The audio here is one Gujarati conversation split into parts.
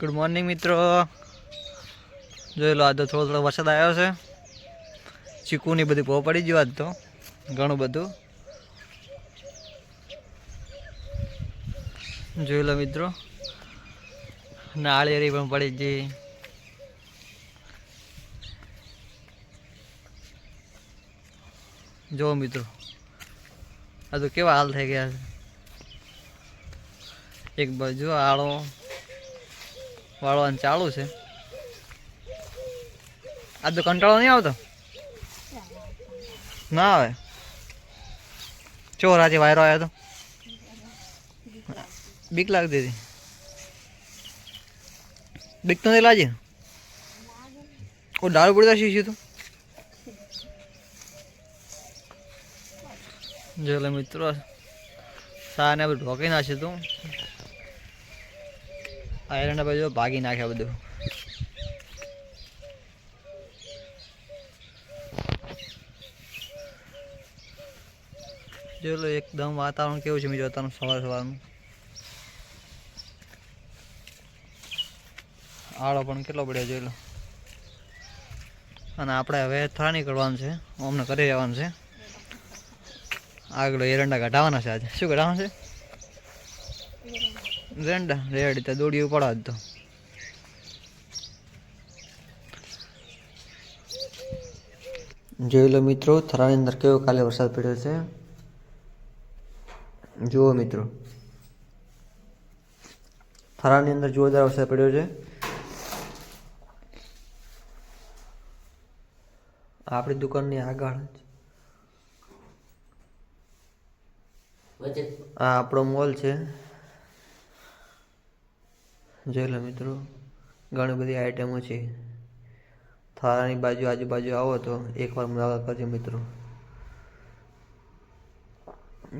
ગુડ મોર્નિંગ મિત્રો, જોઈ લો આજ તો થોડો વરસાદ આવ્યો છે. ચીકુની બધી પો પડી ગયું આજ તો ઘણું બધું. જોઈ લો મિત્રો, નાળિયેરી પણ પડી ગઈ. જો મિત્રો આ તો કેવા હાલ થઈ ગયા છે. એક બાજુ આળો વાળવાનું ચાલુ છે. આજ તો કંટાળો નહીં આવતો? ના આવે. ચોર આજે વાયરો આવ્યો તો બીક લાગતી હતી. બીક તો નહીં લાગે? કોઈ દારૂ પડતા શીખ્યું તું? જો મિત્રો સાને બધું ઢોકી નાખ્યું તું. આયરન બાજુ ભાગી નાખ્યા બધું. જો લો એકદમ વાતાવરણ કેવું છે મિત્રો અત્યારનું સવારનું. આળો પણ કેટલો પડ્યો જોઈ લો. અને આપણે હવે થા નીકળવાનું છે, અમને કરી જવાનું છે. આગળ એરંડા ઘટાવાના છે. આજે શું ઘટાવાનું છે? એરંડા રેડી તો દોડી પડવા જ તો. જોઈ લો મિત્રો, થરાની અંદર કેવો કાલે વરસાદ પડ્યો છે. જુઓ મિત્રો, થરાની અંદર જોરદાર વરસાદ પડ્યો છે. આપણી દુકાનની આગળ આ આપણો મોલ છે. જોઈ લો મિત્રો, ઘણી બધી આઈટમો છે. થારાની બાજુ આજુબાજુ આવો તો એકવાર મુલાકાત કરજો મિત્રો.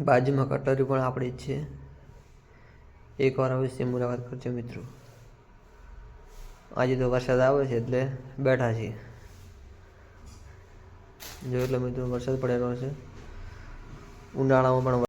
બાજુમાં કટોરી પણ આપણી જ છે. એકવાર અવશ્ય મુલાકાત કરજો મિત્રો. આજે તો વરસાદ આવે છે એટલે બેઠા છીએ. જોઈ લો મિત્રો, વરસાદ પડેલો છે. ઉનાળામાં પણ